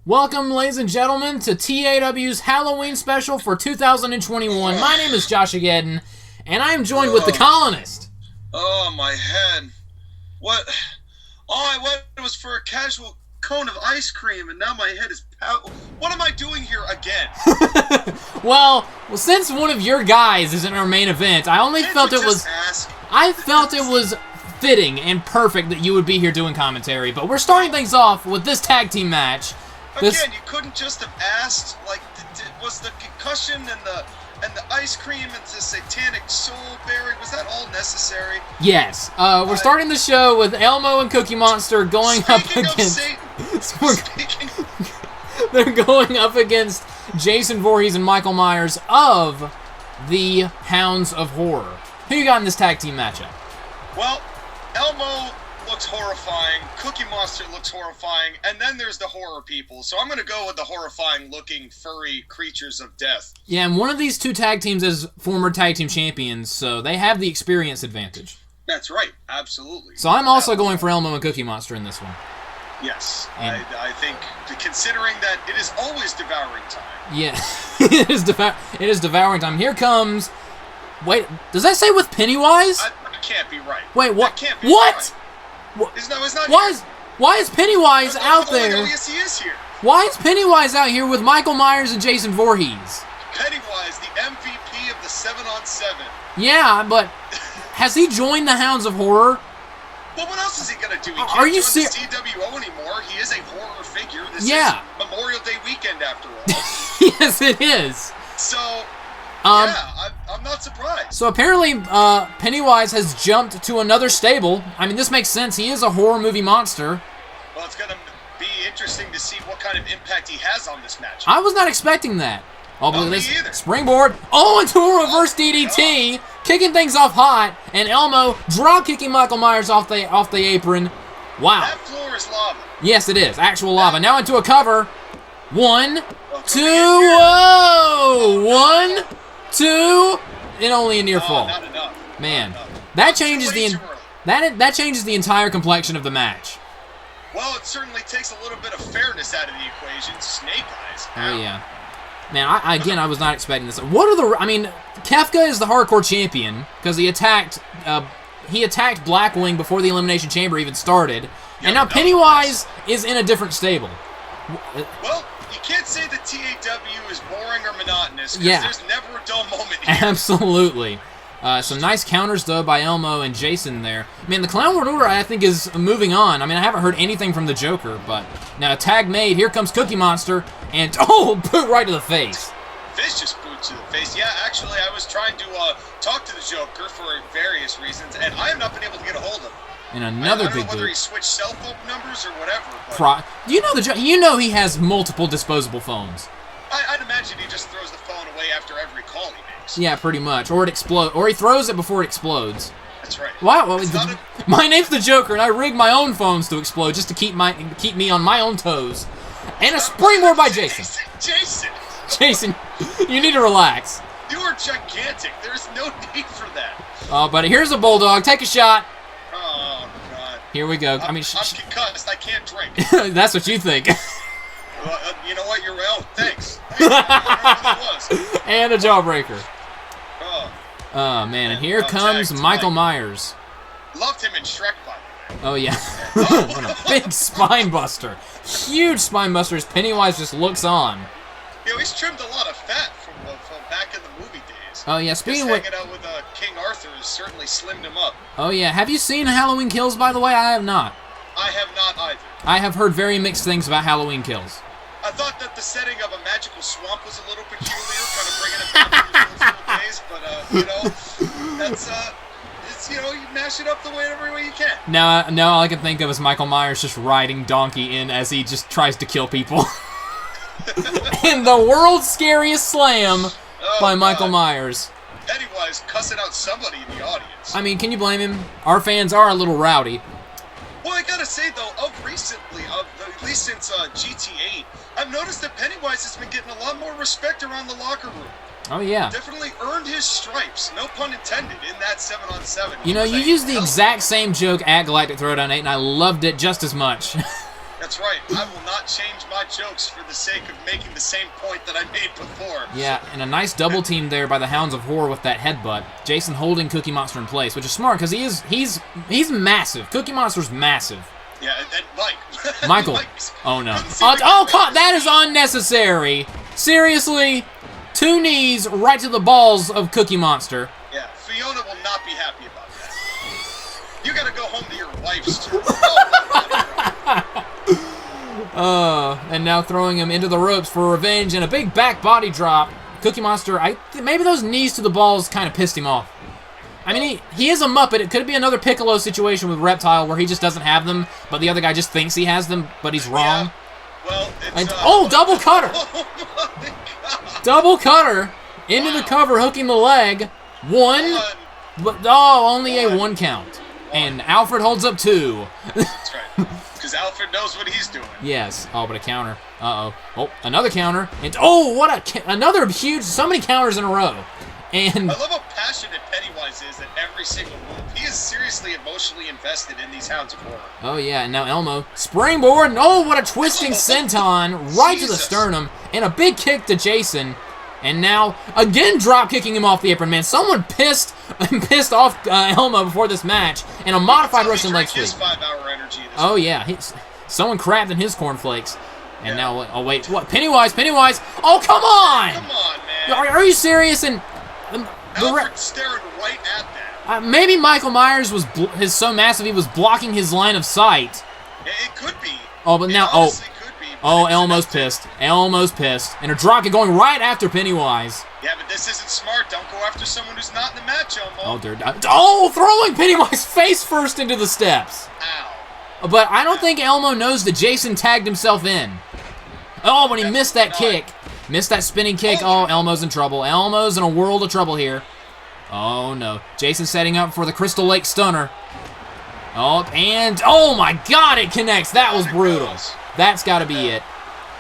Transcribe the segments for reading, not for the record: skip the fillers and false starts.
Welcome, ladies and gentlemen, to TAW's Halloween Special for 2021. My name is Josh Ageddon, and I am joined with the Colonist. Oh, my head. What? All I wanted was for a casual cone of ice cream, and now my head is... What am I doing here again? well, since one of your guys is in our main event, I felt it was fitting and perfect that you would be here doing commentary, but we're starting things off with this tag team match. Again, you couldn't just have asked, like, was the concussion and the ice cream and the satanic soul bearing, was that all necessary? Yes. We're starting the show with Elmo and Cookie Monster going up against... They're going up against Jason Voorhees and Michael Myers of the Hounds of Horror. Who you got in this tag team matchup? Well, Elmo looks horrifying, Cookie Monster looks horrifying, and then there's the horror people. So I'm going to go with the horrifying-looking, furry creatures of death. Yeah, and one of these two tag teams is former tag team champions, so they have the experience advantage. That's right, absolutely. So I'm also going for Elmo and Cookie Monster in this one. Yes, I think, considering that it is always devouring time. Yeah, it is devouring time. Here comes... Wait, does that say with Pennywise? That can't be right. Wait, what? That can't be what? Right. It's not Why is Pennywise out there? Oh, yes, he is here. Why is Pennywise out here with Michael Myers and Jason Voorhees? Pennywise, the MVP of the 7-on-7. Yeah, but has he joined the Hounds of Horror? Well, what else is he going to do? He can't Are you join the CWO anymore. He is a horror figure. This is Memorial Day weekend, after all. Yes, it is. So... yeah, I'm not surprised. So apparently, Pennywise has jumped to another stable. I mean, this makes sense. He is a horror movie monster. Well, it's going to be interesting to see what kind of impact he has on this match. I was not expecting that. Oh, me either. Springboard. Oh, into a reverse DDT. Kicking things off hot. And Elmo drop kicking Michael Myers off the apron. Wow. That floor is lava. Yes, it is. Actual lava. Now into a cover. 1, 2, whoa! 1, 2, and only a near fall. Not enough. Man, that changes that changes the entire complexion of the match. Well, it certainly takes a little bit of fairness out of the equation. Snake eyes. Oh yeah. Man, I was not expecting this. What are the? I mean, Kefka is the hardcore champion because he attacked Blackwing before the Elimination Chamber even started, and now Pennywise is in a different stable. Well, you can't say that TAW is boring or monotonous because there's never a dull moment here. Absolutely. Some nice counters, though, by Elmo and Jason there. I mean, the Clown World Order, I think, is moving on. I mean, I haven't heard anything from the Joker, but now a tag made. Here comes Cookie Monster, and boot right to the face. Vicious boot to the face. Yeah, actually, I was trying to talk to the Joker for various reasons, and I have not been able to get a hold of him. And another I don't big know whether boot. he switched cell phone numbers or whatever. You know he has multiple disposable phones. I'd imagine he just throws the phone away after every call he makes. Yeah, pretty much. Or it explodes. Or he throws it before it explodes. That's right. Wow. Well, my name's the Joker, and I rig my own phones to explode just to keep me on my own toes. And a springboard by Jason. Jason, you need to relax. You are gigantic. There's no need for that. Oh, but here's a bulldog. Take a shot. Oh, God. Here we go. I'm concussed. I can't drink. That's what you think. You know what? You're well. Thanks. I don't know what that was. And a jawbreaker. Oh, man. And here comes Michael Myers. Loved him in Shrek, by the way. Oh, yeah. What a big spine buster. Huge spine buster as Pennywise just looks on. You know, he's trimmed a lot of fat from back in the movie days. Oh, yeah. Speaking of hanging out with King Arthur has certainly slimmed him up. Oh, yeah. Have you seen Halloween Kills, by the way? I have not. I have not either. I have heard very mixed things about Halloween Kills. I thought that the setting of a magical swamp was a little peculiar, kind of bringing it back to the old days, but, that's, you mash it up every way you can. Now all I can think of is Michael Myers just riding Donkey in as he just tries to kill people. In the world's scariest slam by Michael Myers. Pennywise cussing out somebody in the audience. I mean, can you blame him? Our fans are a little rowdy. Well, I gotta say, though, at least since GT8, I've noticed that Pennywise has been getting a lot more respect around the locker room. Oh, yeah. Definitely earned his stripes, no pun intended, in that 7-on-7. You know, you used the exact same joke at Galactic Throwdown 8, and I loved it just as much. That's right. I will not change my jokes for the sake of making the same point that I made before. Yeah, and a nice double team there by the Hounds of Horror with that headbutt. Jason holding Cookie Monster in place, which is smart because he's massive. Cookie Monster's massive. Yeah, and Mike. Michael. Oh no. That is unnecessary. Seriously, 2 knees right to the balls of Cookie Monster. Yeah, Fiona will not be happy about that. You gotta go home to your wife's too. And now throwing him into the ropes for revenge and a big back body drop. Cookie Monster, maybe those knees to the balls kind of pissed him off. I mean, he is a Muppet. It could be another Piccolo situation with Reptile where he just doesn't have them, but the other guy just thinks he has them, but he's wrong. Yeah. Well, double cutter! Oh my God. Double cutter into the cover, hooking the leg. One, but only a 1 count. And Alfred holds up 2. That's right. Because Alfred knows what he's doing. Yes. Oh, but a counter. Uh-oh. Oh, another counter. And another huge, so many counters in a row. And I love how passionate Pennywise is at every single move. He is seriously emotionally invested in these Hounds of Horror. Oh, yeah, and now Elmo. Springboard, and what a twisting senton right to the sternum. And a big kick to Jason. And now, again, drop kicking him off the apron, man. Someone pissed off Elmo before this match. And a modified Russian leg sweep. 5-hour energy. Oh, yeah. Someone crapped in his cornflakes. And now, oh, wait, what? Pennywise. Oh, come on! Come on, man. Are you serious? And Alfred's staring right at that. Maybe Michael Myers was so massive he was blocking his line of sight. It could be. Oh, but now, Could be, but Elmo's pissed. Elmo's pissed. And a drop kick going right after Pennywise. Yeah, but this isn't smart. Don't go after someone who's not in the match, Elmo. Throwing Pennywise face first into the steps. Ow. But I don't think Elmo knows that Jason tagged himself in. Oh, when he missed that kick. Missed that spinning kick. Oh, Elmo's in trouble. Elmo's in a world of trouble here. Oh, no. Jason setting up for the Crystal Lake Stunner. Oh, and oh my God, it connects. That was brutal. That's got to be it.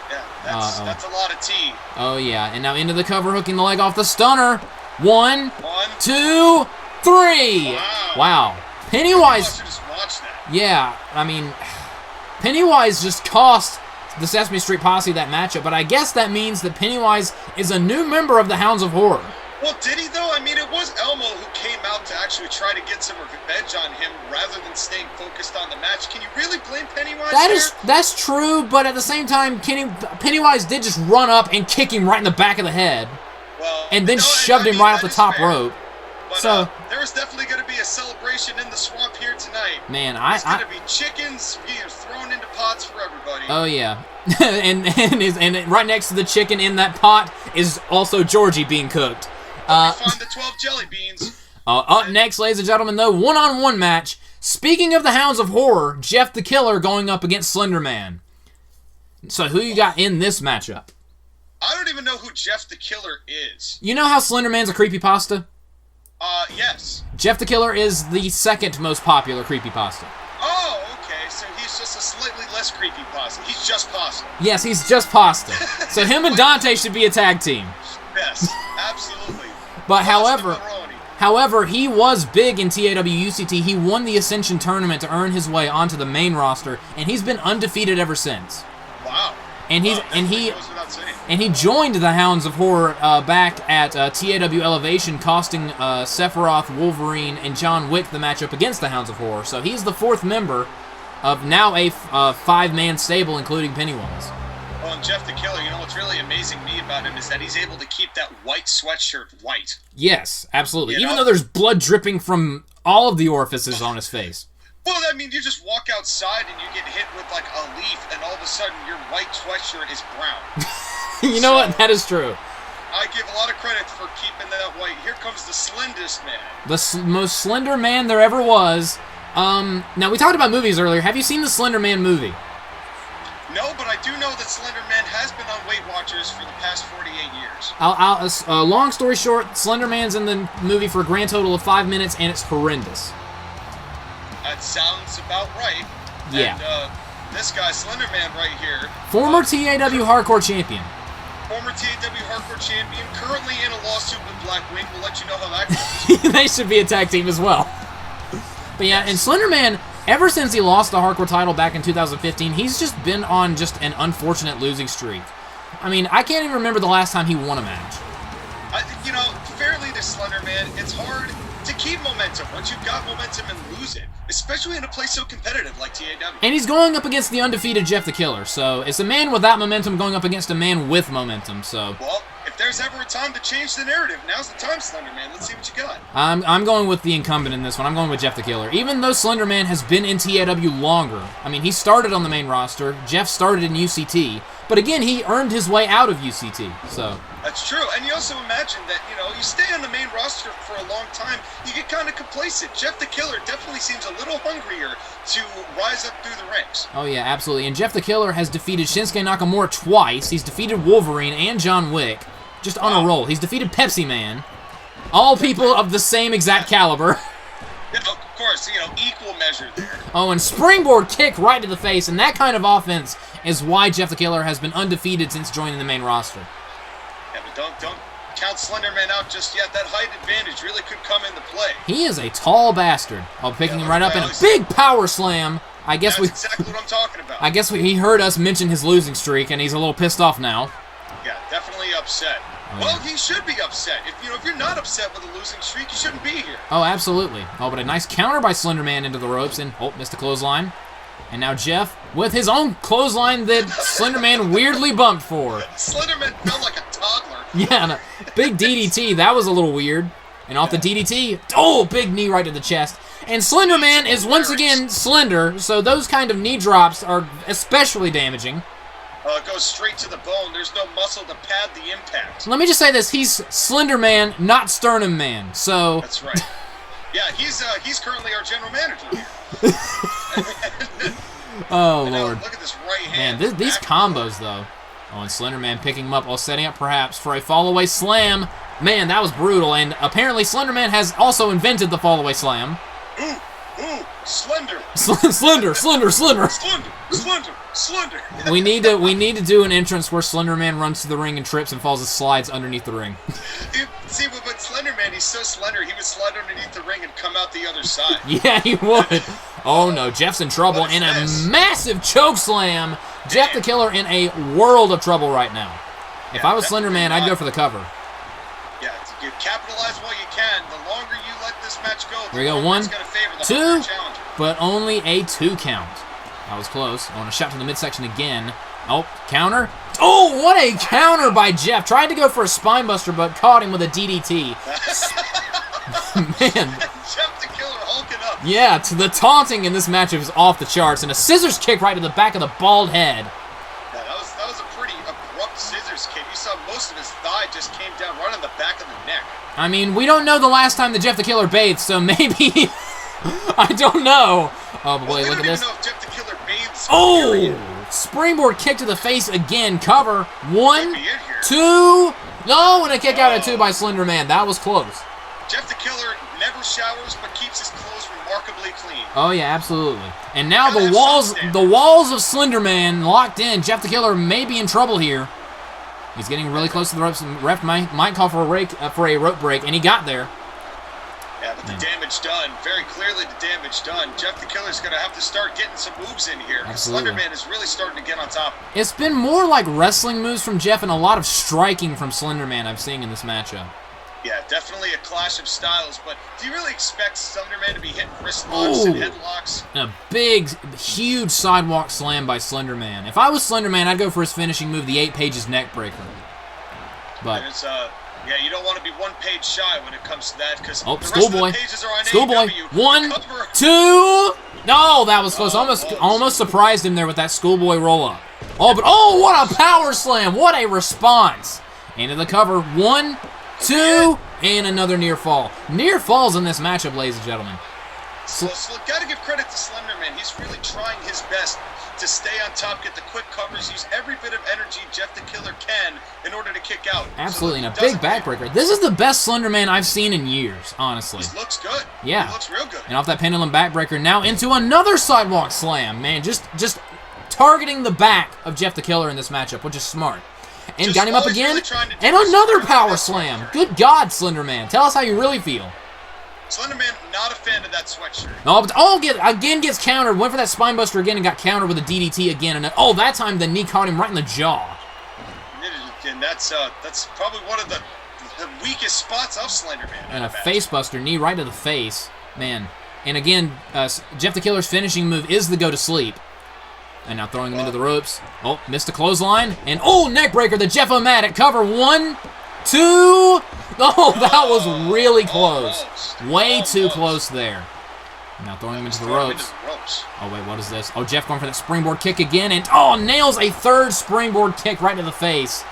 Yeah, that's a lot of tea. Oh, yeah. And now into the cover, hooking the leg off the Stunner. 1, 2, 3. Wow. Pennywise. Just watch that. Yeah, I mean, Pennywise just cost the Sesame Street Posse that matchup, but I guess that means that Pennywise is a new member of the Hounds of Horror. Well, did he, though? I mean, it was Elmo who came out to actually try to get some revenge on him rather than staying focused on the match. Can you really blame Pennywise That's true, but at the same time, Pennywise did just run up and kick him right in the back of the head. Well, and then shoved him right off the top rope. But there's definitely going to be a celebration in the swamp here tonight. Man, There's going to be chickens being thrown into pots for everybody. Oh, yeah. and right next to the chicken in that pot is also Georgie being cooked. Find the 12 jelly beans. Up next, ladies and gentlemen, though, one-on-one match. Speaking of the Hounds of Horror, Jeff the Killer going up against Slenderman. So who you got in this matchup? I don't even know who Jeff the Killer is. You know how Slenderman's a creepypasta? Yes. Jeff the Killer is the second most popular creepypasta. Oh, okay. So he's just a slightly less creepy pasta. He's just pasta. Yes, he's just pasta. So him and Dante should be a tag team. Yes, absolutely. But however, he was big in TAW UCT. He won the Ascension tournament to earn his way onto the main roster, and he's been undefeated ever since. Wow. And he joined the Hounds of Horror back at TAW Elevation, costing Sephiroth, Wolverine, and John Wick the matchup against the Hounds of Horror. So he's the 4th member of now a 5-man stable, including Pennywise. Well, and Jeff the Killer, you know what's really amazing me about him is that he's able to keep that white sweatshirt white. Yes, absolutely. Even though there's blood dripping from all of the orifices on his face. Well, I mean, you just walk outside and you get hit with, like, a leaf, and all of a sudden your white sweatshirt is brown. You know what? That is true. I give a lot of credit for keeping that white. Here comes the slendest man. The most slender man there ever was. Now, we talked about movies earlier. Have you seen the Slender Man movie? No, but I do know that Slenderman has been on Weight Watchers for the past 48 years. Long story short, Slenderman's in the movie for a grand total of 5 minutes, and it's horrendous. That sounds about right. Yeah. And this guy, Slenderman right here. Former TAW Hardcore Champion. Former TAW Hardcore Champion, currently in a lawsuit with Blackwing. We'll let you know how that goes. They should be a tag team as well. But yeah, and Slenderman, Ever since he lost the hardcore title back in 2015, he's just been on just an unfortunate losing streak. I mean, I can't even remember the last time he won a match. You know, fairly to Slenderman, it's hard to keep momentum once you've got momentum and lose it, especially in a place so competitive like TAW. And he's going up against the undefeated Jeff the Killer, so it's a man without momentum going up against a man with momentum, so... Well, if there's ever a time to change the narrative, now's the time, Slenderman. Let's see what you got. I'm going with the incumbent in this one. I'm going with Jeff the Killer. Even though Slenderman has been in TAW longer, I mean, he started on the main roster, Jeff started in UCT, but again, he earned his way out of UCT, so... That's true, and you also imagine that, you know, you stay on the main roster for a long time, you get kind of complacent. Jeff the Killer definitely seems a little hungrier to rise up through the ranks. Oh yeah, absolutely, and Jeff the Killer has defeated Shinsuke Nakamura twice, he's defeated Wolverine and John Wick, just on a roll. He's defeated Pepsi Man, all people of the same exact caliber. Yeah, of course, you know, equal measure there. Oh, and springboard kick right to the face, and that kind of offense is why Jeff the Killer has been undefeated since joining the main roster. Yeah, but don't count Slenderman out just yet. That height advantage really could come into play. He is a tall bastard. Oh, picking him right up in a big power slam. That's exactly what I'm talking about. I guess he heard us mention his losing streak, and he's a little pissed off now. Yeah, definitely upset. Oh, well, he should be upset. If you're not upset with a losing streak, you shouldn't be here. Oh, absolutely. Oh, but a nice counter by Slenderman into the ropes, and missed the clothesline. And now Jeff with his own clothesline that Slenderman weirdly bumped for. Slenderman felt like a toddler. Yeah, and a big DDT. That was a little weird. And off the DDT, big knee right to the chest. And Slenderman is once again slender, so those kind of knee drops are especially damaging. It goes straight to the bone. There's no muscle to pad the impact. Let me just say this. He's Slenderman, not Sternum Man, so... That's right. Yeah, he's currently our general manager here. Oh, Lord. Look at this right hand. Man, these combos, though. Oh, and Slenderman picking him up while setting up, perhaps, for a fall-away slam. Man, that was brutal, and apparently Slenderman has also invented the fall-away slam. Ooh, slender. Slender. We need to do an entrance where Slenderman runs to the ring and trips and falls and slides underneath the ring. See, but Slenderman, he's so slender, he would slide underneath the ring and come out the other side. Yeah, he would. Oh no, Jeff's in trouble in a massive choke slam. Jeff the Killer in a world of trouble right now. If I was Slenderman, I'd go for the cover. Yeah, you capitalize while you can. The longer you let this match go, there we go. 1, 2, challenger. But only a 2 count. That was close. I want to shot to the midsection again. Oh, counter. Oh, what a counter by Jeff. Tried to go for a spinebuster, but caught him with a DDT. Man. Jeff the Killer hulking up. Yeah, the taunting in this matchup is off the charts. And a scissors kick right to the back of the bald head. Yeah, that was a pretty abrupt scissors kick. You saw most of his thigh just came down right on the back of the neck. I mean, we don't know the last time that Jeff the Killer bathed, so maybe... I don't know. Oh, boy, look at this. Know if Jeff the Killer bathes. Oh! Springboard kick to the face again. Cover. 1, 2. No, and a kick out of 2 by Slenderman. That was close. Jeff the Killer never showers, but keeps his clothes remarkably clean. Oh, yeah, absolutely. And now the walls of Slenderman locked in. Jeff the Killer may be in trouble here. He's getting really close to the ropes. And ref might call for a rope break, and he got there. Yeah, but the damage done. Very clearly the damage done. Jeff the Killer's going to have to start getting some moves in here. Slenderman is really starting to get on top. It's been more like wrestling moves from Jeff and a lot of striking from Slenderman I've seen in this matchup. Yeah, definitely a clash of styles, but do you really expect Slenderman to be hitting wrist locks and headlocks? A big, huge sidewalk slam by Slenderman. If I was Slenderman, I'd go for his finishing move, the 8 pages neck breaker. But... And it's, yeah, you don't want to be 1 page shy when it comes to that, because the Schoolboy. rest of the pages are on Schoolboy. AEW. 1, 2. No, that was close. Almost surprised him there with that Schoolboy roll-up. Oh, what a power slam. What a response. Into the cover. 1, 2, and another near fall. Near falls in this matchup, ladies and gentlemen. So got to give credit to Slenderman. He's really trying his best to stay on top, get the quick covers, use every bit of energy Jeff the Killer can in order to kick out. Absolutely, and a big backbreaker. This is the best Slenderman I've seen in years, honestly. He looks good. Yeah. He looks real good. And off that pendulum backbreaker, now into another sidewalk slam. Man, just targeting the back of Jeff the Killer in this matchup, which is smart. And got him up again, and another power slam. Good God, Slenderman. Tell us how you really feel. Slenderman, not a fan of that sweatshirt. Again gets countered. Went for that spine buster again and got countered with a DDT again. And then, that time the knee caught him right in the jaw. And that's probably one of the weakest spots of Slenderman. And a face buster, knee right to the face. Man. And again, Jeff the Killer's finishing move is the go to sleep. And now throwing him into the ropes. Oh, missed a clothesline. And neck breaker, the Jeff-O-Matic cover. 1, 2. Oh, that was really close. Way too close there. Now throwing him into the ropes. Oh, wait, what is this? Oh, Jeff going for that springboard kick again. And, nails a third springboard kick right to the face.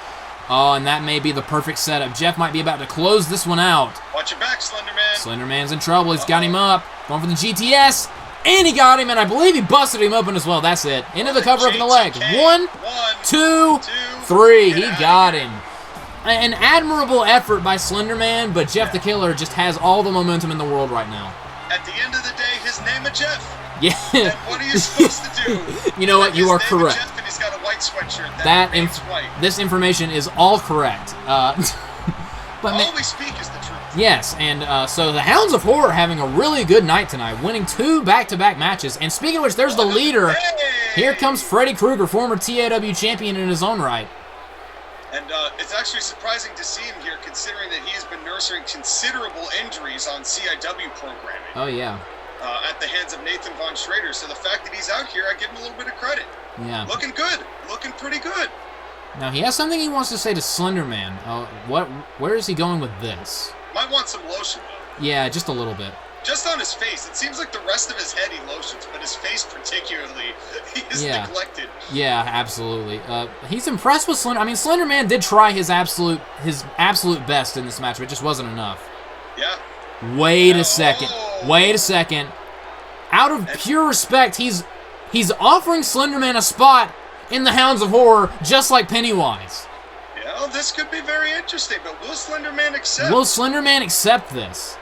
Oh, and that may be the perfect setup. Jeff might be about to close this one out. Watch your back, Slenderman. Slenderman's in trouble. He's got him up. Going for the GTS. And he got him, and I believe he busted him open as well. That's it. Into the cover up in the leg. 1, 2, 3. He got him. An admirable effort by Slenderman, but Jeff the Killer just has all the momentum in the world right now. At the end of the day, his name is Jeff. Yeah. And what are you supposed to do? You know what? You are correct. Jeff, and he's got a white sweatshirt. This information is all correct. But all we speak is the truth. Yes, and so the Hounds of Horror having a really good night tonight, winning 2 back-to-back matches. And speaking of which, there's the leader. Hey! Here comes Freddy Krueger, former TAW champion in his own right. And it's actually surprising to see him here, considering that he has been nursing considerable injuries on CIW programming. Oh, yeah. At the hands of Nathan Von Schrader. So the fact that he's out here, I give him a little bit of credit. Yeah. Looking good. Looking pretty good. Now, he has something he wants to say to Slenderman. Where is he going with this? Might want some lotion, though. Yeah, just a little bit. Just on his face. It seems like the rest of his head he lotions, but his face particularly, he is neglected. Yeah, absolutely. He's impressed with Slender. I mean, Slenderman did try his absolute best in this match, but it just wasn't enough. Yeah. Wait a second. Out of pure respect, he's offering Slenderman a spot in the Hounds of Horror, just like Pennywise. Yeah, well, this could be very interesting, but will Slenderman accept? Will Slenderman accept this?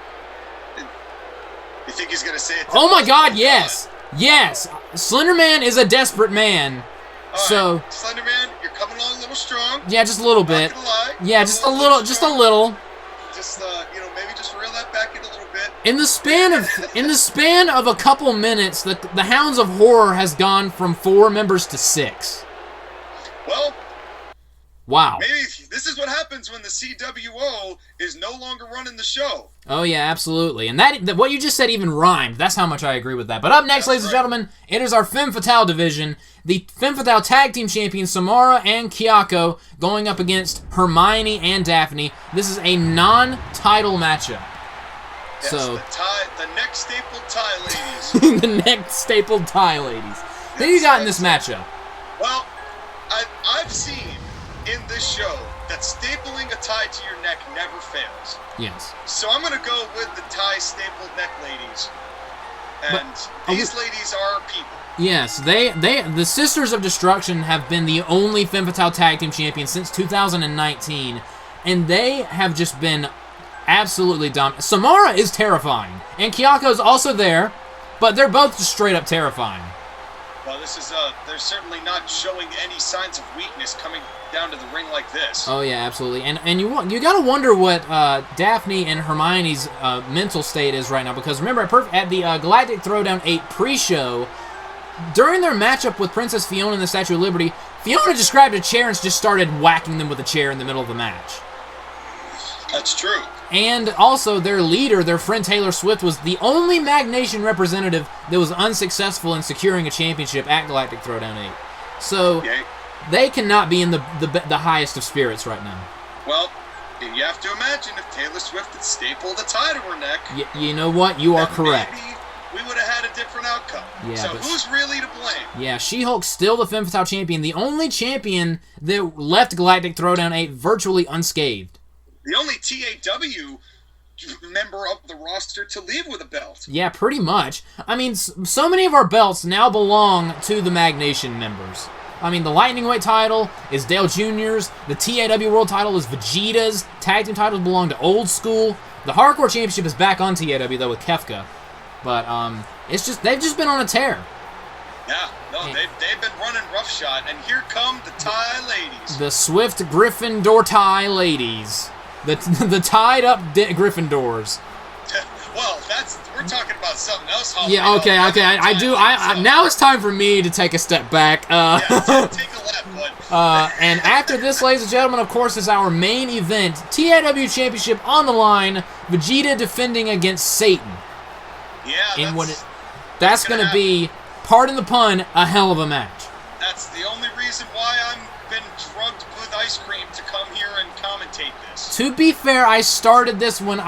You think he's going to say it? Oh my God, yes. Yes. Slenderman is a desperate man. All right. Slenderman, you're coming along a little strong. Yeah, just a little bit. Not gonna lie. Yeah, just a little. Just, maybe just reel that back in a little bit. In the span of a couple minutes, the Hounds of Horror has gone from 4 members to 6. Well, wow. Maybe this is what happens when the CWO is no longer running the show. Oh yeah, absolutely. And that what you just said even rhymed. That's how much I agree with that. But up next, ladies and gentlemen, it is our Femme Fatale division. The Femme Fatale Tag Team Champions Samara and Kayako going up against Hermione and Daphne. This is a non-title matchup. Yes, so the neck stapled tie ladies. The neck stapled tie ladies. Who you got in this matchup? Well, I've seen in this show that stapling a tie to your neck never fails. Yes. So I'm going to go with the tie stapled neck ladies. And these ladies are people. Yes, the Sisters of Destruction have been the only Femme Fatale Tag Team Champions since 2019, and they have just been absolutely dominant. Samara is terrifying, and Kayako's also there, but they're both just straight up terrifying. Well, this is they're certainly not showing any signs of weakness coming down to the ring like this. Oh yeah, absolutely. And you gotta wonder what Daphne and Hermione's mental state is right now, because remember at the Galactic Throwdown 8 pre-show, during their matchup with Princess Fiona in the Statue of Liberty, Fiona just grabbed a chair and just started whacking them with a chair in the middle of the match. That's true. And also their leader, their friend Taylor Swift, was the only Mag Nation representative that was unsuccessful in securing a championship at Galactic Throwdown 8. So they cannot be in the highest of spirits right now. Well, you have to imagine if Taylor Swift had stapled a tie to her neck. You know what? You are correct. Maybe we would have had a different outcome. Yeah, so who's really to blame? Yeah, She-Hulk's still the Femme Fatale champion, the only champion that left Galactic Throwdown 8 virtually unscathed. The only TAW member of the roster to leave with a belt. Yeah, pretty much. I mean, so many of our belts now belong to the Mag Nation members. I mean, the Lightning Weight title is Dale Jr.'s. The TAW World title is Vegeta's. Tag team titles belong to Old School. The Hardcore Championship is back on TAW, though, with Kefka. But they've just been on a tear. Yeah, no, they've been running roughshod, and here come the tie ladies. The Swift Gryffindor tie ladies. The tied up Gryffindors. Well, we're talking about something else. Yeah, okay. Now it's time for me to take a step back. Yeah, take a left, bud. And after this, ladies and gentlemen, of course, is our main event. TAW Championship on the line. Vegeta defending against Satan. Yeah, that's going to be, pardon the pun, a hell of a match. That's the only reason why I've been drugged with ice cream to come here and commentate this. To be fair, I started this when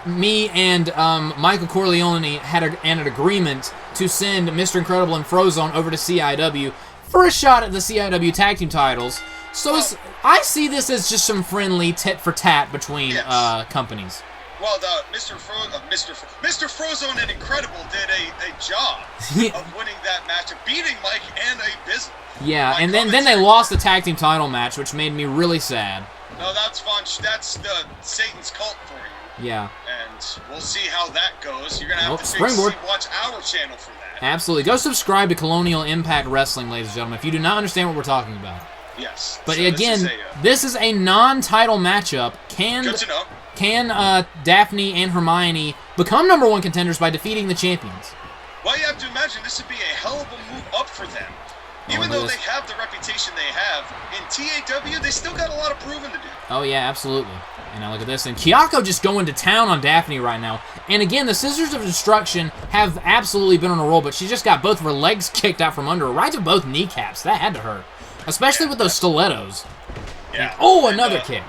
me and Michael Corleone had an agreement to send Mr. Incredible and Frozone over to CIW for a shot at the CIW tag team titles. So I see this as just some friendly tit for tat between companies. Well, Mr. Frozone and Incredible did a job of winning that match, of beating Mike and Abysmal. Yeah, and then they lost the tag team title match, which made me really sad. No, that's fun. That's the Satan's cult for you. Yeah. And we'll see how that goes. You're going to have to watch our channel for that. Absolutely. Go subscribe to Colonial Impact Wrestling, ladies and gentlemen, if you do not understand what we're talking about. Yes. But again, this is a non-title matchup. Good to know. Can Daphne and Hermione become #1 contenders by defeating the champions? Well, you have to imagine this would be a hell of a move up for them. Even though they have the reputation they have, in TAW, they still got a lot of proving to do. Oh, yeah, absolutely. And now look at this. And Kayako just going to town on Daphne right now. And again, the Scissors of Destruction have absolutely been on a roll, but she just got both of her legs kicked out from under her, right to both kneecaps. That had to hurt. Especially with those stilettos. Yeah. And, another kick.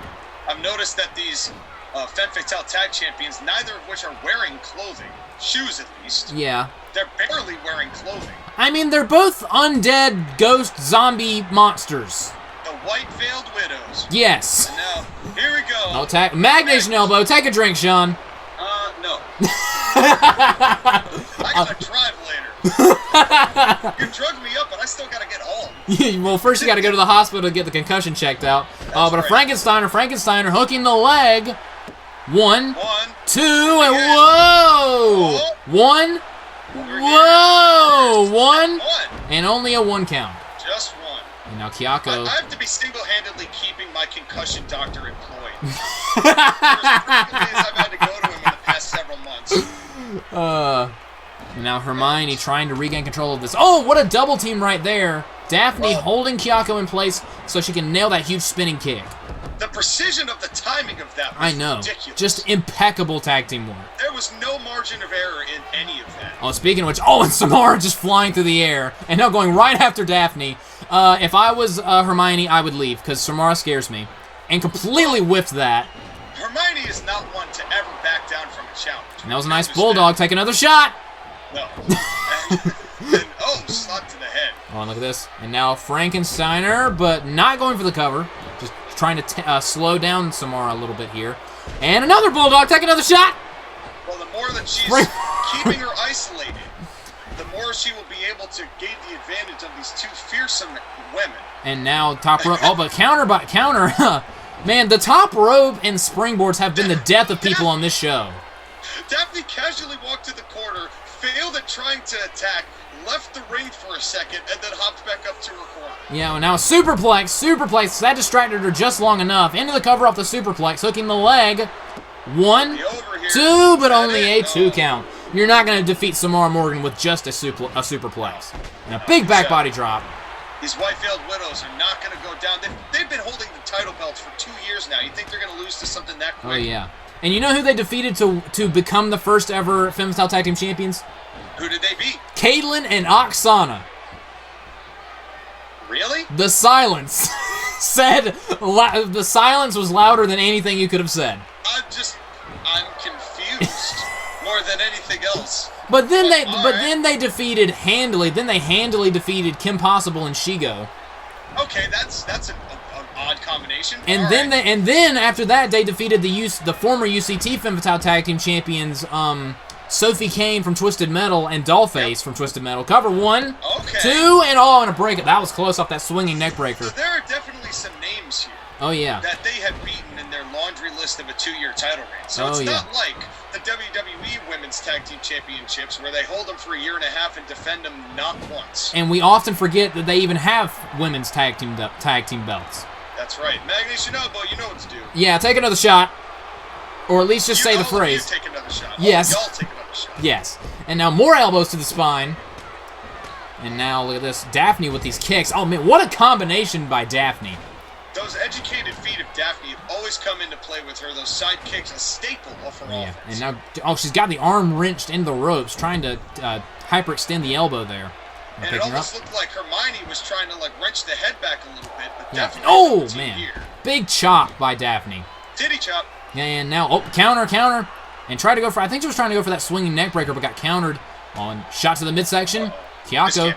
I've noticed that these Femme Fatale Tag Champions, neither of which are wearing clothing. Shoes, at least. Yeah. They're barely wearing clothing. I mean, they're both undead ghost zombie monsters. The White Veiled Widows. Yes. And now, here we go. Oh, Magnation Elbow. Take a drink, Sean. No. I gotta drive later. You drugged me up, but I still gotta get home. Well, first you gotta go to the hospital to get the concussion checked out. But a Frankensteiner hooking the leg. One, two, and whoa! One, whoa! One, and only a 1 count. Just one. And now Kayako. I have to be single-handedly keeping my concussion doctor employed. There's days I've had to go to him in the past several months. Now Hermione trying to regain control of this. Oh, what a double team right there. Daphne holding Kayako in place so she can nail that huge spinning kick. The precision of the timing of that was ridiculous. Just impeccable tag team work. There was no margin of error in any of that. Oh, speaking of which, and Samara just flying through the air and now going right after Daphne. If I was Hermione, I would leave because Samara scares me. And completely whiffed that. Hermione is not one to ever back down from a challenge. And that was a nice bulldog. Take another shot. No. Slap to the head. Oh, and look at this. And now Frankensteiner, but not going for the cover. Just trying to slow down Samara a little bit here. And another bulldog. Take another shot. Well, the more that she's keeping her isolated, the more she will be able to gain the advantage of these two fearsome women. And now top rope. Oh, but counter. Man, the top rope and springboards have been the death of people on this show. Daphne casually walked to the corner, failed at trying to attack, left the ring for a second, and then hopped back up to her corner. Yeah, well, now superplex. That distracted her just long enough. Into the cover off the superplex, hooking the leg. 1, 2, but only a 2 count. You're not going to defeat Samara Morgan with just a superplex. And a big back body drop. These White-Veiled Widows are not going to go down. They've been holding the title belts for 2 years now. You think they're going to lose to something that quick? Oh, yeah. And you know who they defeated to become the first ever Femme Fatale Tag Team Champions? Who did they beat? Caitlyn and Oksana. Really? The silence the silence was louder than anything you could have said. I'm confused more than anything else. But then they defeated handily. Then they handily defeated Kim Possible and Shigo. Okay, that's an odd combination. And then after that they defeated the former UCT Femme Fatale Tag Team Champions Sophie Kane from Twisted Metal and Dollface from Twisted Metal. Cover 1, 2, and and a break. That was close off that swinging neck breaker. So there are definitely some names here. Oh, yeah. That they have beaten in their laundry list of a 2-year title reign. So it's not like the WWE Women's Tag Team Championships where they hold them for a year and a half and defend them not once. And we often forget that they even have women's tag team belts. That's right. Magnesium Elbow, you know what to do. Yeah, take another shot. Or at least just say the phrase. You take another shot. Yes. Y'all take another shot. Yes. And now more elbows to the spine. And now look at this. Daphne with these kicks. Oh, man, what a combination by Daphne. Those educated feet of Daphne have always come into play with her. Those side kicks, a staple of her offense. And now, she's got the arm wrenched in the ropes, trying to hyperextend the elbow there. And it almost looked like Hermione was trying to wrench the head back a little bit, but Daphne. Oh, man. Big chop by Daphne. Titty chop. And now, counter. And tried to go for, I think she was trying to go for that swinging neck breaker, but got countered on shot to the midsection. Kayako.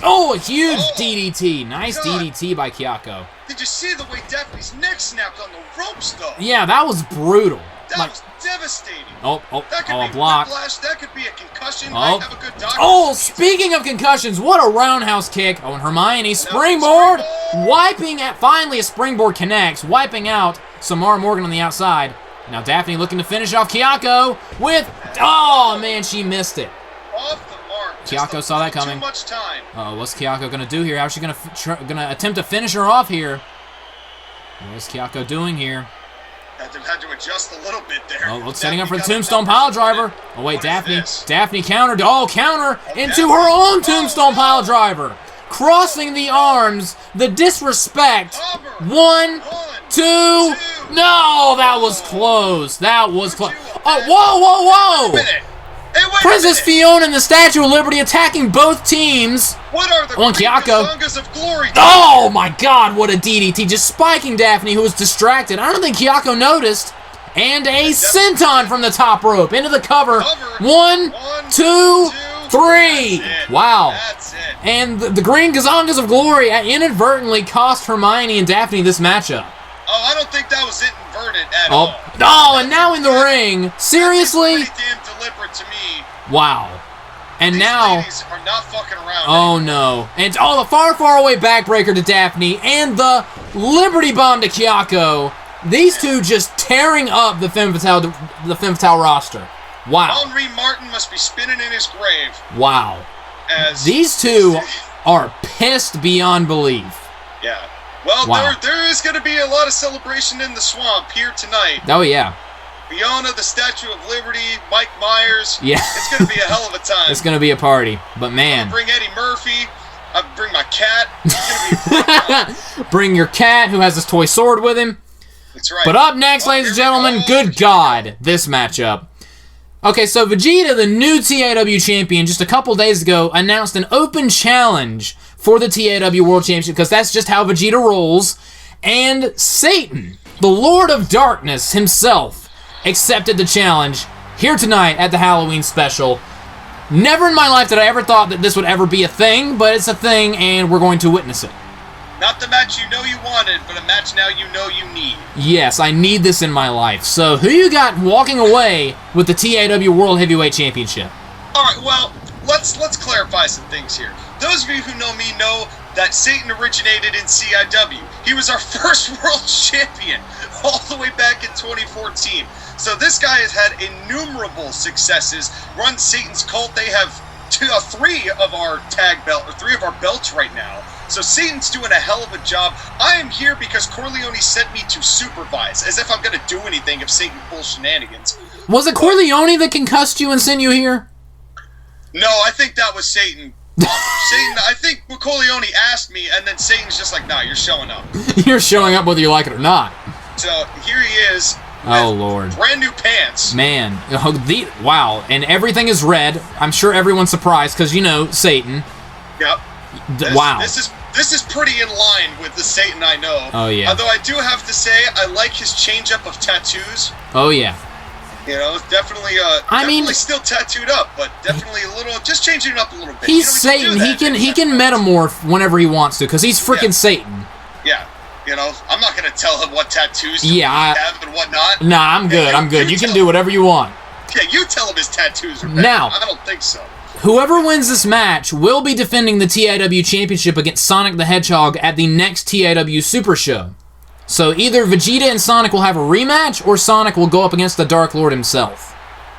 Oh, a huge DDT. Nice DDT by Kayako. Did you see the way Daphne's neck snapped on the ropes, though? Yeah, that was brutal. That was devastating. That could be a block. Whiplash. That could be a concussion. Might have a good doctor. Oh, speaking of concussions, what a roundhouse kick. Oh, and Hermione, springboard. Finally a springboard connects, wiping out Samara Morgan on the outside. Now Daphne looking to finish off Kayako with, oh, man, she missed it. Off the mark. Kayako saw that coming. Too much time. What's Kayako going to do here? How's she going to attempt to finish her off here? What's Kayako doing here? Had to adjust a little bit there. Oh, setting up for the tombstone pile driver. Oh, wait, Daphne countered. Oh, counter into her own tombstone pile driver. Crossing the arms. The disrespect. 1, 2. No, that was close. That was close. Oh, whoa. Princess Fiona and the Statue of Liberty attacking both teams. What are the Kayako of glory? Oh my God, what a DDT. Just spiking Daphne, who was distracted. I don't think Kayako noticed. And a senton from the top rope into the cover. 1, 2, 3. Wow. That's it. And the Green Gazongas of Glory inadvertently cost Hermione and Daphne this matchup. Oh, I don't think that was inadvertent at all. Oh, and now in the ring. Seriously? Pretty damn deliberate to me. Wow. And These now, ladies are not fucking around. Oh no. And the far away backbreaker to Daphne and the Liberty Bomb to Kayako. These two just tearing up the Femme Fatale roster. Wow. Henri Martin must be spinning in his grave. Wow. As these two are pissed beyond belief. Yeah. Well, there is going to be a lot of celebration in the swamp here tonight. Oh, yeah. Fiona, the Statue of Liberty, Mike Myers. Yeah. It's going to be a hell of a time. It's going to be a party. But, man. I'll bring Eddie Murphy. I'll bring my cat. It's going to be fun. Bring your cat who has his toy sword with him. That's right. But up next, ladies and gentlemen, good God, this matchup. Okay, so Vegeta, the new TAW champion, just a couple days ago, announced an open challenge for the TAW World Championship, because that's just how Vegeta rolls. And Satan, the Lord of Darkness himself, accepted the challenge here tonight at the Halloween Special. Never in my life did I ever thought that this would ever be a thing, but it's a thing, and we're going to witness it. Not the match you know you wanted, but a match now you know you need. Yes, I need this in my life. So, who you got walking away with the TAW World Heavyweight Championship? All right, well, let's clarify some things here. Those of you who know me know that Satan originated in CIW. He was our first world champion all the way back in 2014. So this guy has had innumerable successes, run Satan's cult. They have three of our belts right now. So Satan's doing a hell of a job. I am here because Corleone sent me to supervise, as if I'm going to do anything if Satan pulls shenanigans. Was it Corleone that concussed you and sent you here? No, I think that was Satan. Satan, I think Corleone asked me, and then Satan's just like, nah, you're showing up. You're showing up whether you like it or not. So here he is. Oh, Lord. Brand new pants. Man. Wow. And everything is red. I'm sure everyone's surprised because, you know, Satan. Yep. Wow. This is pretty in line with the Satan I know. Oh, yeah. Although I do have to say, I like his change-up of tattoos. Oh, yeah. You know, definitely still tattooed up, but definitely a little, just changing it up a little bit. He's Satan. He can metamorph whenever he wants to because he's freaking Satan. Yeah. You know, I'm not going to tell him what tattoos to have and whatnot. Nah, I'm good. I'm good. You can do whatever you want. Yeah, you tell him his tattoos are bad. Now, I don't think so. Whoever wins this match will be defending the TAW Championship against Sonic the Hedgehog at the next TAW Super Show. So either Vegeta and Sonic will have a rematch, or Sonic will go up against the Dark Lord himself.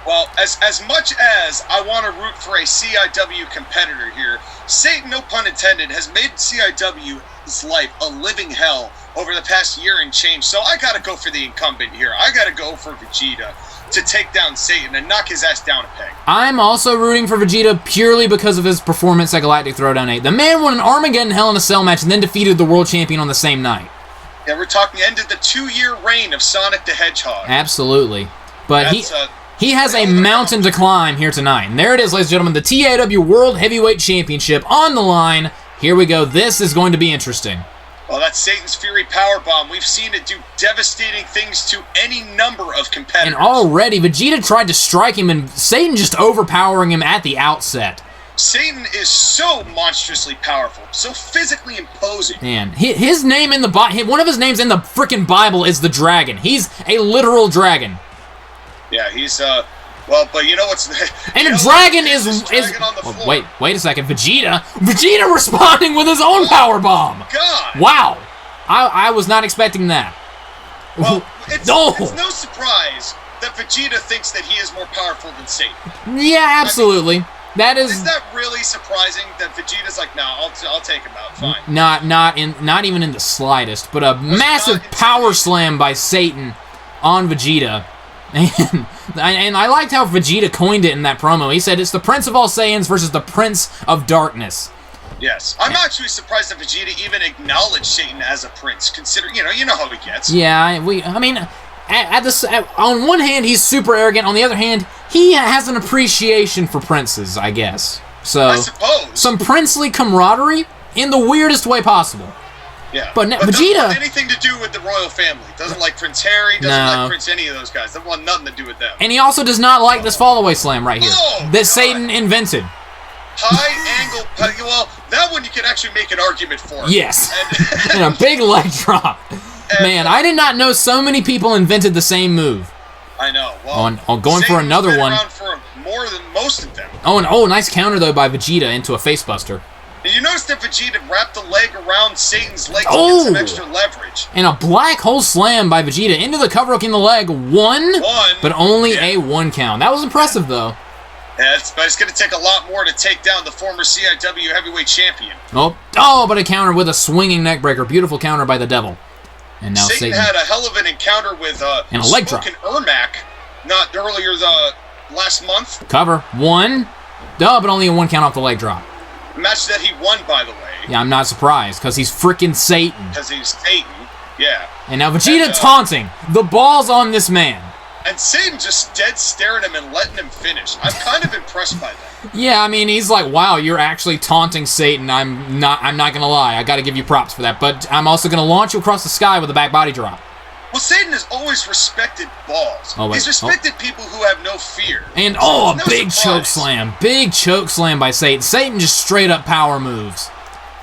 Well, as much as I want to root for a CIW competitor here, Satan, no pun intended, has made CIW's life a living hell over the past year and change. So I got to go for the incumbent here. I got to go for Vegeta to take down Satan and knock his ass down a peg. I'm also rooting for Vegeta purely because of his performance at Galactic Throwdown 8. The man won an Armageddon Hell in a Cell match and then defeated the world champion on the same night. Yeah, we're talking ended the 2-year reign of Sonic the Hedgehog. Absolutely. But he has a mountain to climb here tonight. And there it is, ladies and gentlemen, the TAW World Heavyweight Championship on the line. Here we go. This is going to be interesting. Well, that's Satan's Fury Powerbomb. We've seen it do devastating things to any number of competitors. And already, Vegeta tried to strike him, and Satan just overpowering him at the outset. Satan is so monstrously powerful, so physically imposing. Man, his name in the one of his names in the freaking Bible is the Dragon. He's a literal dragon. Yeah, he's well, but you know what's and a dragon is on the floor. Wait a second, Vegeta responding with his own power bomb. God! Wow, I was not expecting that. Well, it's no surprise that Vegeta thinks that he is more powerful than Satan. Yeah, absolutely. Is that really surprising that Vegeta's like, nah, I'll take him out, fine. Not even in the slightest, but a massive power slam by Satan on Vegeta. And I liked how Vegeta coined it in that promo. He said it's the Prince of all Saiyans versus the Prince of Darkness. Yes. I'm actually surprised that Vegeta even acknowledged Satan as a prince, considering, you know how he gets. Yeah, I mean, on one hand, he's super arrogant. On the other hand, he has an appreciation for princes, I guess. So, I suppose. Some princely camaraderie in the weirdest way possible. Yeah, but Vegeta doesn't want anything to do with the royal family. Doesn't like Prince Harry. Doesn't like Prince any of those guys. Doesn't want nothing to do with them. And he also does not like this fall-away slam right here that Satan invented. High angle. Well, that one you can actually make an argument for. Yes, and a big leg drop. Man, I did not know so many people invented the same move. I know. Well, going for another one. Around for more than most of them. Nice counter though by Vegeta into a facebuster. You notice that Vegeta wrapped the leg around Satan's leg to get some extra leverage. And a black hole slam by Vegeta into the cover hook in the leg. One, but only a 1 count. That was impressive, though. Yeah, but it's going to take a lot more to take down the former CIW heavyweight champion. But a counter with a swinging neckbreaker. Beautiful counter by the Devil. And now Satan had a hell of an encounter with and a leg drop. Ermac, not earlier last month. Cover. One, but only a 1 count off the leg drop. Match that he won, by the way. Yeah, I'm not surprised, because he's freaking Satan. Because he's Satan, yeah. And now Vegeta taunting. The ball's on this man. And Satan just dead staring him and letting him finish. I'm kind of impressed by that. Yeah, I mean, he's like, wow, you're actually taunting Satan. I'm not going to lie. I got to give you props for that. But I'm also going to launch you across the sky with a back body drop. Well, Satan has always respected balls. He's respected people who have no fear. And a big choke slam. Big choke slam by Satan. Satan just straight up power moves.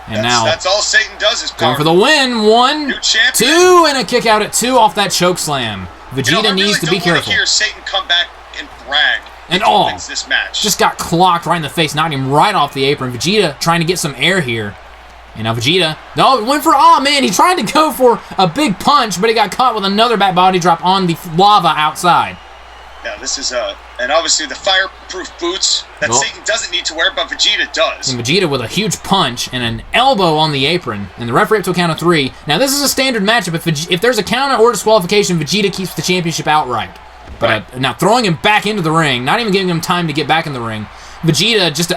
And that's all Satan does is power. Going for the win. 1, new champion. 2, and a kick out at 2 off that choke slam. Vegeta needs to be careful. I don't hear Satan come back and brag. And wins this match. Just got clocked right in the face, knocked him right off the apron. Vegeta trying to get some air here. And now Vegeta, went for, he tried to go for a big punch, but he got caught with another back body drop on the lava outside. Yeah, this is, and obviously the fireproof boots that Satan doesn't need to wear, but Vegeta does. And Vegeta with a huge punch and an elbow on the apron, and the referee up to a count of 3. Now, this is a standard matchup. If there's a counter or disqualification, Vegeta keeps the championship outright. But now throwing him back into the ring, not even giving him time to get back in the ring, Vegeta just...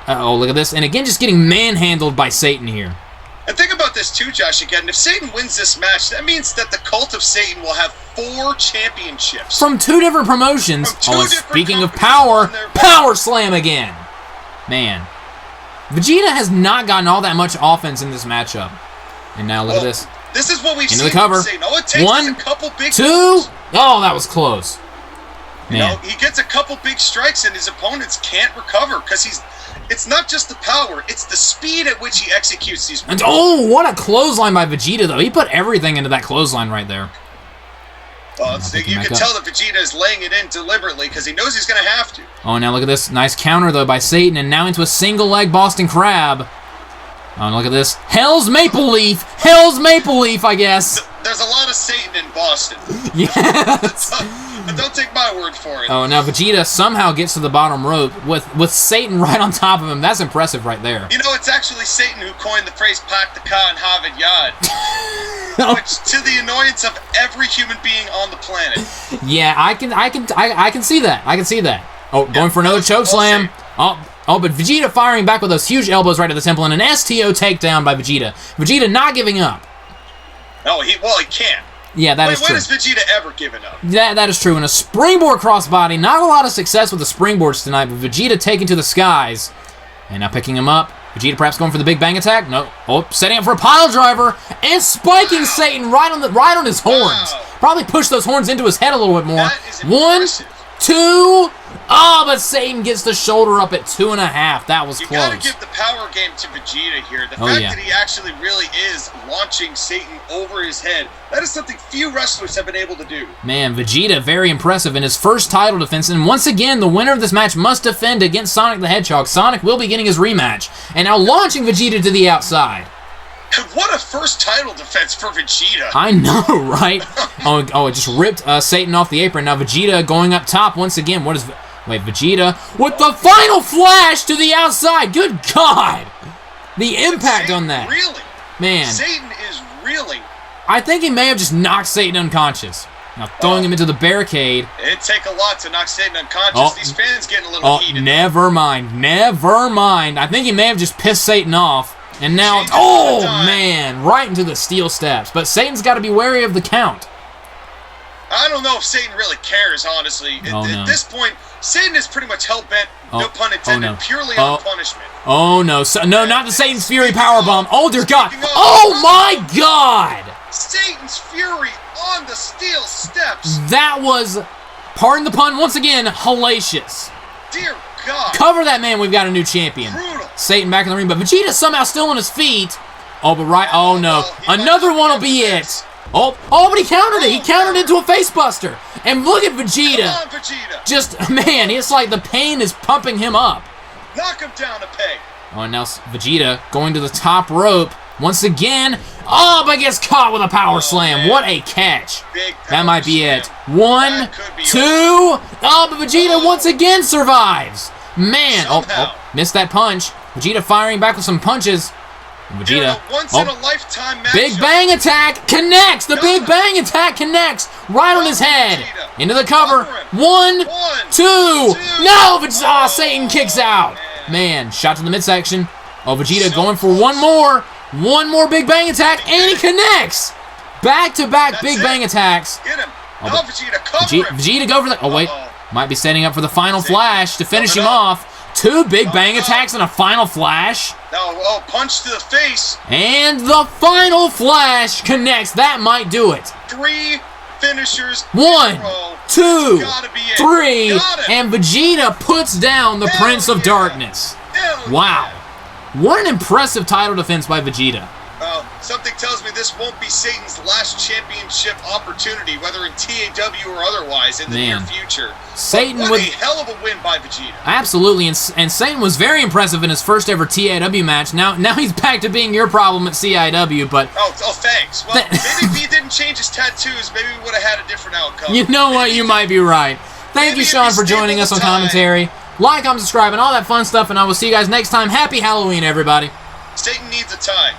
look at this. And again, just getting manhandled by Satan here. And think about this too, Josh, again. If Satan wins this match, that means that the Cult of Satan will have 4 championships. From 2 different promotions. Speaking of power, power slam again. Man. Vegeta has not gotten all that much offense in this matchup. And now look at this. This is what we've seen into the cover. Satan. All it takes is a couple big 2. moves. That was close. Man. He gets a couple big strikes and his opponents can't recover because it's not just the power, it's the speed at which he executes these moves. And what a clothesline by Vegeta, though. He put everything into that clothesline right there. Well, you can tell that Vegeta is laying it in deliberately because he knows he's going to have to. Now look at this. Nice counter, though, by Satan, and now into a single leg Boston Crab. Look at this. Hell's Maple Leaf. Hell's Maple Leaf, I guess. There's a lot of Satan in Boston. Yes. But don't take my word for it. Oh, now Vegeta somehow gets to the bottom rope with Satan right on top of him. That's impressive right there. You know, it's actually Satan who coined the phrase "Pak the Ka" and Havid Yad, which to the annoyance of every human being on the planet. Yeah, I can see that. I can see that. Oh, going for another choke slam. Oh, but Vegeta firing back with those huge elbows right at the temple and an STO takedown by Vegeta. Vegeta not giving up. Oh, he can't. Yeah, that is true. When has Vegeta ever given up? That is true. And a springboard crossbody. Not a lot of success with the springboards tonight, but Vegeta taking to the skies. And now picking him up. Vegeta perhaps going for the big bang attack. No. Oh, setting up for a pile driver and spiking Satan right on his horns. Probably push those horns into his head a little bit more. That is impressive. 1, 2. Oh, but Satan gets the shoulder up at 2.5. That was close. You gotta give the power game to Vegeta here. The fact that he actually really is launching Satan over his head, that is something few wrestlers have been able to do. Man, Vegeta very impressive in his first title defense. And once again, the winner of this match must defend against Sonic the Hedgehog. Sonic will be getting his rematch. And now launching Vegeta to the outside. What a first title defense for Vegeta. I know, right? Oh, it just ripped Satan off the apron. Now Vegeta going up top once again. Wait, Vegeta with the final flash to the outside. Good God. The impact on that. Really? Man. Satan is reeling. I think he may have just knocked Satan unconscious. Now throwing him into the barricade. It'd take a lot to knock Satan unconscious. These fans getting a little heated. Never mind. I think he may have just pissed Satan off. And now, man, right into the steel steps. But Satan's got to be wary of the count. I don't know if Satan really cares, honestly. At this point, Satan is pretty much hell-bent, no pun intended, purely on punishment. Oh, no. No, not the Satan's Fury powerbomb. Oh, dear God. Oh, my God. Satan's Fury on the steel steps. That was, pardon the pun, once again, hellacious. Dear God. Cover that man. We've got a new champion. Brutal. Satan back in the ring, but Vegeta somehow still on his feet. Oh, but oh no. Another one will be it. Oh, but he countered it. He countered into a facebuster. And look at Vegeta. Come on, Vegeta. Just, man, it's like the pain is pumping him up. Knock him down a peg. Oh, and now Vegeta going to the top rope. Once again. Oh, but gets caught with a power slam. Man. What a catch. That might be it. 1, 2. Oh, but Vegeta once again survives. Man. Oh, missed that punch. Vegeta firing back with some punches. Vegeta. Once in a lifetime match. Big bang attack connects. The big bang attack connects right on his head. Into the cover. 1, 2. No, Vegeta. Satan kicks out. Man, shot to the midsection. Oh, Vegeta going for one more. One more big bang attack, and he connects. Back-to-back big bang attacks. Get him. No, Vegeta, cover him. Vegeta go for the... Oh, wait. Might be setting up for the final flash to finish him off. 2 big bang attacks and a final flash. No, punch to the face. And the final flash connects. That might do it. 3 finishers. 1, 2, 3, and Vegeta puts down the Prince of Darkness. Wow. What an impressive title defense by Vegeta. Well, something tells me this won't be Satan's last championship opportunity, whether in TAW or otherwise, in the near future. Satan what a hell of a win by Vegeta. Absolutely, and Satan was very impressive in his first ever TAW match. Now he's back to being your problem at CIW, but... Oh, thanks. Well, maybe if he didn't change his tattoos, maybe we would have had a different outcome. You know what? You might be right. Thank you, Sean, for joining us on commentary. Like, comment, subscribe, and all that fun stuff, and I will see you guys next time. Happy Halloween, everybody. Satan needs a tie.